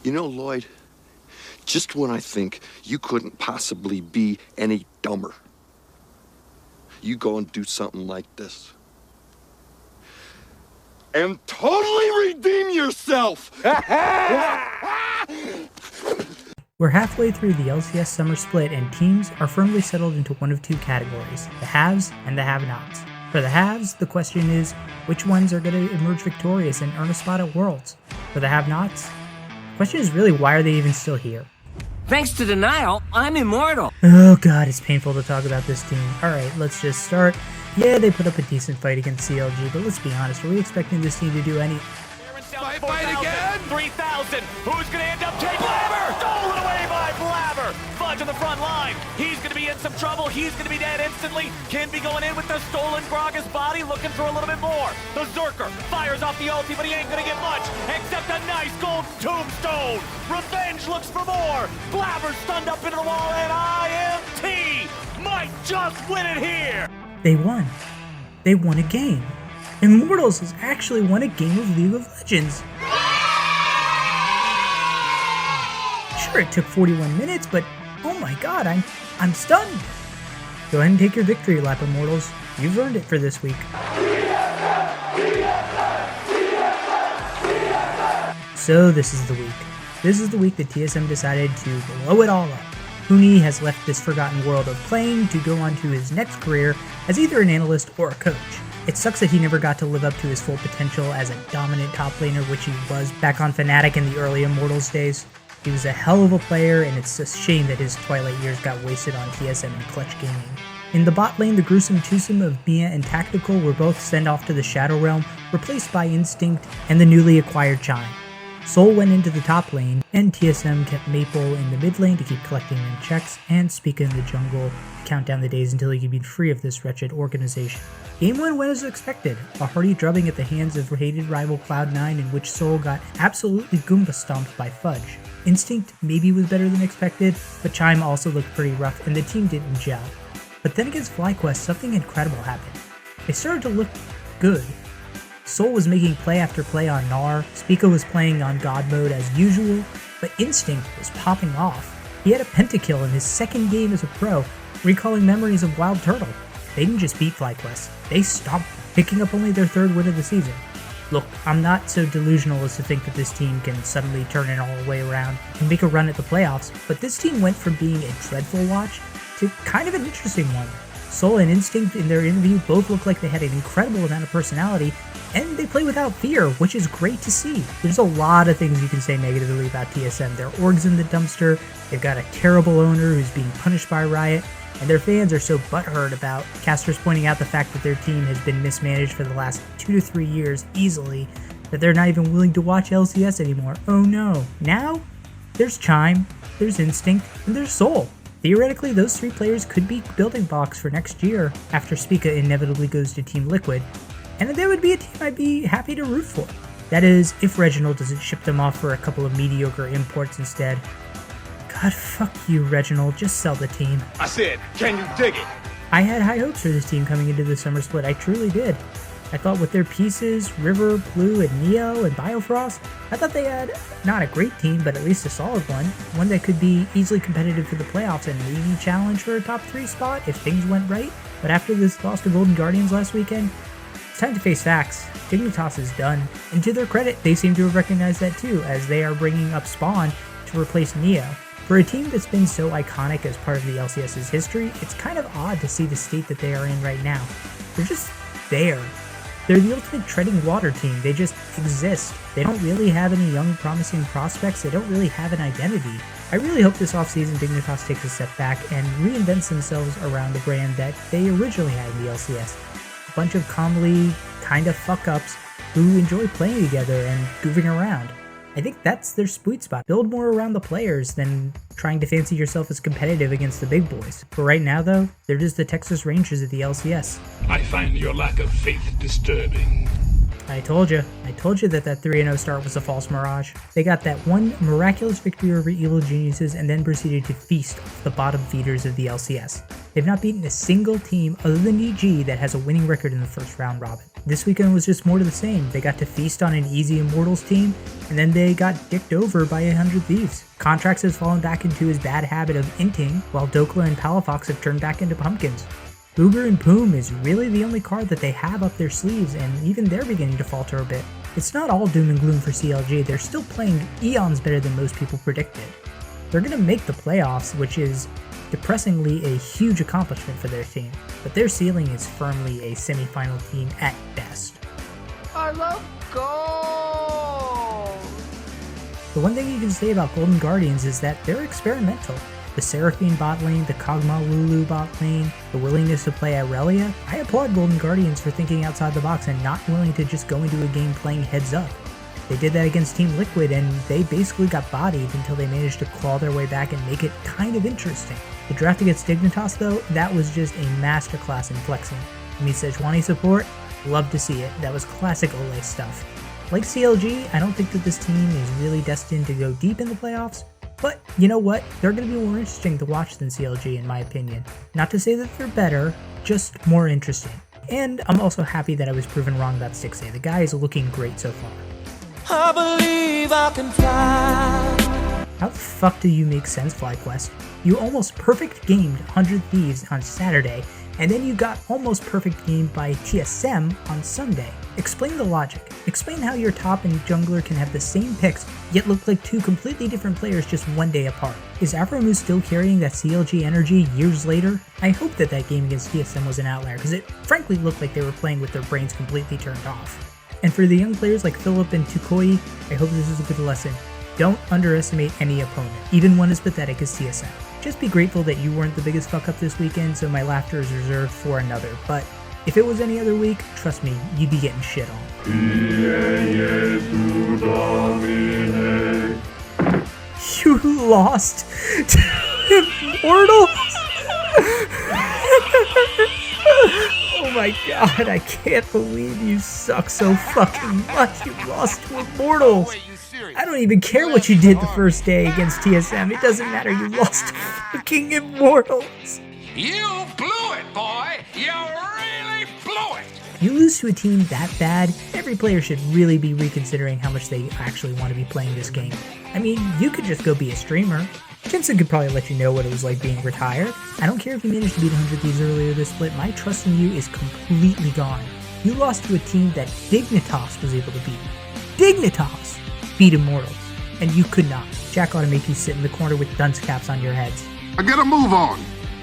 You know, Lloyd, just when I think you couldn't possibly be any dumber, you go and do something like this. And totally redeem yourself! We're halfway through the LCS summer split and teams are firmly settled into one of two categories, the haves and the have-nots. For the haves, the question is, which ones are going to emerge victorious and earn a spot at Worlds? For the have-nots, the question is really, why are they even still here? Thanks to denial, I'm immortal. Oh god, it's painful to talk about this team. Alright, let's just start. Yeah, they put up a decent fight against CLG, but let's be honest, are we expecting this team to do any... Fight again! 3,000! Who's gonna end up taking Blabber? Stolen away by Blabber! Fudge on the front line. He's gonna be in some trouble. He's gonna be dead instantly. Can be going in with the stolen Gragas body, looking for a little bit more. The Zerker fires off the ulti, but he ain't gonna get much, except a nice gold tombstone. Revenge looks for more. Blabber stunned up into the wall, and IMT might just win it here. They won. They won a game. Immortals has actually won a game of League of Legends. Sure, it took 41 minutes, but oh my god, I'm stunned. Go ahead and take your victory lap, Immortals. You've earned it for this week. So this is the week. This is the week that TSM decided to blow it all up. Huni has left this forgotten world of playing to go on to his next career as either an analyst or a coach. It sucks that he never got to live up to his full potential as a dominant top laner, which he was back on Fnatic in the early Immortals days. He was a hell of a player, and it's a shame that his twilight years got wasted on TSM and Clutch Gaming. In the bot lane, the gruesome twosome of Mia and Tactical were both sent off to the Shadow Realm, replaced by Instinct and the newly acquired Chime. Soul went into the top lane, and TSM kept Maple in the mid lane to keep collecting them checks, and Spica in the jungle to count down the days until he could be free of this wretched organization. Game 1 went as expected, a hearty drubbing at the hands of hated rival Cloud9 in which Soul got absolutely Goomba stomped by Fudge. Instinct maybe was better than expected, but Chime also looked pretty rough and the team didn't gel. But then against FlyQuest, something incredible happened. They started to look good. Soul was making play after play on Gnar, Spica was playing on God mode as usual, but Instinct was popping off. He had a pentakill in his second game as a pro, recalling memories of Wild Turtle. They didn't just beat FlyQuest, they stomped them, picking up only their third win of the season. Look, I'm not so delusional as to think that this team can suddenly turn it all the way around and make a run at the playoffs, but this team went from being a dreadful watch to kind of an interesting one. Soul and Instinct in their interview both look like they had an incredible amount of personality, and they play without fear, which is great to see. There's a lot of things you can say negatively about TSM. Their org's in the dumpster, they've got a terrible owner who's being punished by Riot, and their fans are so butthurt about casters pointing out the fact that their team has been mismanaged for the last 2 to 3 years easily, that they're not even willing to watch LCS anymore. Oh no. Now, there's Chime, there's Instinct, and there's Soul. Theoretically, those 3 players could be building blocks for next year after Spica inevitably goes to Team Liquid, and that would be a team I'd be happy to root for. That is, if Reginald doesn't ship them off for a couple of mediocre imports instead. God, fuck you, Reginald, just sell the team. I said, can you dig it? I had high hopes for this team coming into the summer split, I truly did. I thought with their pieces, River, Blue, and Neo, and Biofrost, I thought they had not a great team, but at least a solid one that could be easily competitive for the playoffs and maybe challenge for a top 3 spot if things went right. But after this loss to Golden Guardians last weekend, it's time to face facts. Dignitas is done, and to their credit, they seem to have recognized that too, as they are bringing up Spawn to replace Neo. For a team that's been so iconic as part of the LCS's history, it's kind of odd to see the state that they are in right now. They're just there. They're the ultimate treading water team. They just exist. They don't really have any young promising prospects. They don't really have an identity. I really hope this offseason Dignitas takes a step back and reinvents themselves around the brand that they originally had in the LCS. A bunch of comely, kind of fuck-ups who enjoy playing together and goofing around. I think that's their sweet spot. Build more around the players than trying to fancy yourself as competitive against the big boys. For right now though, they're just the Texas Rangers of the LCS. I find your lack of faith disturbing. I told you that 3-0 start was a false mirage. They got that one miraculous victory over Evil Geniuses and then proceeded to feast off the bottom feeders of the LCS. They've not beaten a single team other than EG that has a winning record in the first round robin. This weekend was just more to the same. They got to feast on an easy Immortals team, and then they got dicked over by 100 Thieves. Contracts has fallen back into his bad habit of inting, while Dokla and Palafox have turned back into pumpkins. Uber and Poom is really the only card that they have up their sleeves, and even they're beginning to falter a bit. It's not all doom and gloom for CLG, they're still playing eons better than most people predicted. They're going to make the playoffs, which is depressingly a huge accomplishment for their team, but their ceiling is firmly a semi-final team at best. I love gold! The one thing you can say about Golden Guardians is that they're experimental. The Seraphine bot lane, the Kog'Maw Lulu bot lane, the willingness to play Irelia. I applaud Golden Guardians for thinking outside the box and not willing to just go into a game playing heads up. They did that against Team Liquid and they basically got bodied until they managed to claw their way back and make it kind of interesting. The draft against Dignitas though, that was just a masterclass in flexing. I mean, Sejuani support, love to see it. That was classic Ole stuff. Like CLG, I don't think that this team is really destined to go deep in the playoffs, but you know what? They're going to be more interesting to watch than CLG in my opinion. Not to say that they're better, just more interesting. And I'm also happy that I was proven wrong about 6A. The guy is looking great so far. I believe I can fly. How the fuck do you make sense, FlyQuest? You almost perfect gamed 100 Thieves on Saturday, and then you got almost perfect gamed by TSM on Sunday. Explain the logic. Explain how your top and jungler can have the same picks, yet look like two completely different players just one day apart. Is Afromu still carrying that CLG energy years later? I hope that that game against TSM was an outlier, because it frankly looked like they were playing with their brains completely turned off. And for the young players like Philip and Tukoi, I hope this is a good lesson. Don't underestimate any opponent, even one as pathetic as TSM. Just be grateful that you weren't the biggest fuck up this weekend, so my laughter is reserved for another. But if it was any other week, trust me, you'd be getting shit on. You lost to Immortals? Oh my god, I can't believe you suck so fucking much. You lost to Immortals. I don't even care what you did the first day against TSM. It doesn't matter. You lost to fucking Immortals. You blew it, boy! You really blew it! You lose to a team that bad, every player should really be reconsidering how much they actually want to be playing this game. I mean, you could just go be a streamer. Jensen could probably let you know what it was like being retired. I don't care if you managed to beat 100 Thieves earlier this split, my trust in you is completely gone. You lost to a team that Dignitas was able to beat. Dignitas beat Immortals, and you could not. Jack ought to make you sit in the corner with dunce caps on your heads. I gotta move on.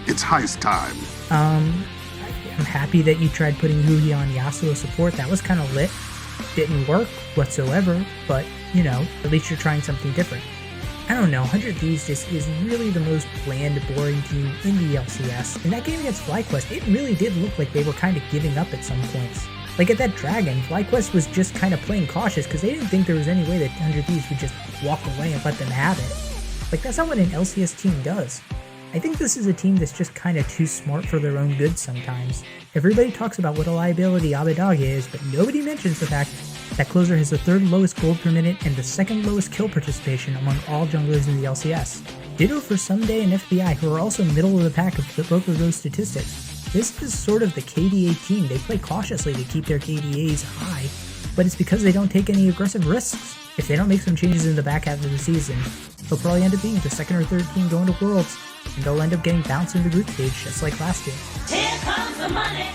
It's heist time. I'm happy that you tried putting Huhi on Yasuo support. That was kind of lit. Didn't work whatsoever, but, you know, at least you're trying something different. I don't know, 100 Thieves just is really the most bland, boring team in the LCS. In that game against FlyQuest, it really did look like they were kind of giving up at some points. Like at that Dragon, FlyQuest was just kind of playing cautious because they didn't think there was any way that 100 Thieves would just walk away and let them have it. Like, that's not what an LCS team does. I think this is a team that's just kind of too smart for their own good sometimes. Everybody talks about what a liability Abedaga is, but nobody mentions the fact that Closer has the third lowest gold per minute and the second lowest kill participation among all junglers in the LCS. Ditto for Someday and FBI, who are also middle of the pack of both of those statistics. This is sort of the KDA team. They play cautiously to keep their KDAs high, but it's because they don't take any aggressive risks. If they don't make some changes in the back half of the season, they'll probably end up being the second or third team going to Worlds, and they'll end up getting bounced in the group stage just like last year. Here comes the money.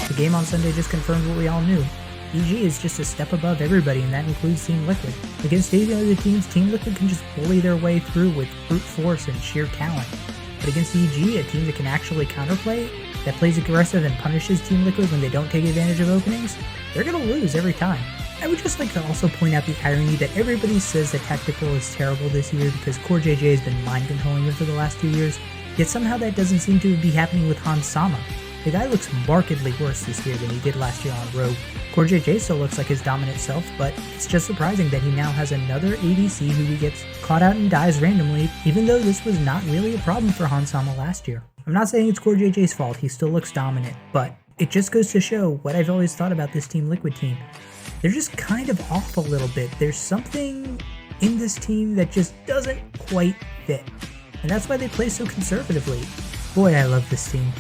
The game on Sunday just confirmed what we all knew. EG is just a step above everybody, and that includes Team Liquid. Against any other teams, Team Liquid can just bully their way through with brute force and sheer talent. But against EG, a team that can actually counterplay, that plays aggressive and punishes Team Liquid when they don't take advantage of openings, they're gonna lose every time. I would just like to also point out the irony that everybody says that Tactical is terrible this year because Core JJ has been mind controlling him for the last 2 years, yet somehow that doesn't seem to be happening with Hans Sama. The guy looks markedly worse this year than he did last year on Rogue. Core JJ still looks like his dominant self, but it's just surprising that he now has another ADC who he gets caught out and dies randomly, even though this was not really a problem for Hans Sama last year. I'm not saying it's Core JJ's fault, he still looks dominant, but it just goes to show what I've always thought about this Team Liquid team. They're just kind of off a little bit. There's something in this team that just doesn't quite fit, and that's why they play so conservatively. Boy, I love this team.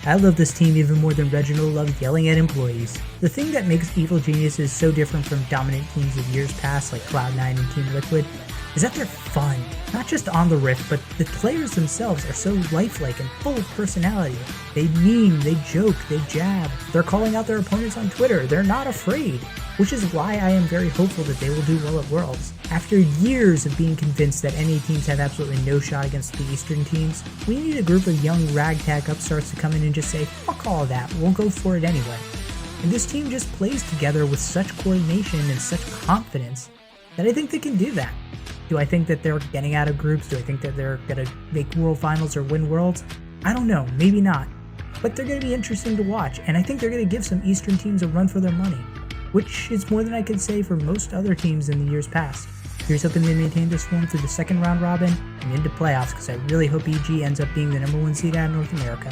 I love this team even more than Reginald loved yelling at employees. The thing that makes Evil Geniuses so different from dominant teams of years past like Cloud9 and Team Liquid is that they're fun. Not just on the rift, but the players themselves are so lifelike and full of personality. They meme, they joke, they jab. They're calling out their opponents on Twitter. They're not afraid, which is why I am very hopeful that they will do well at Worlds. After years of being convinced that NA teams have absolutely no shot against the Eastern teams, we need a group of young ragtag upstarts to come in and just say, fuck all of that, we'll go for it anyway. And this team just plays together with such coordination and such confidence that I think they can do that. Do I think that they're getting out of groups? Do I think that they're going to make World Finals or win Worlds? I don't know, maybe not. But they're going to be interesting to watch, and I think they're going to give some Eastern teams a run for their money, which is more than I could say for most other teams in the years past. Here's hoping they maintain this form through the second round robin and into playoffs, because I really hope EG ends up being the #1 seed out of North America.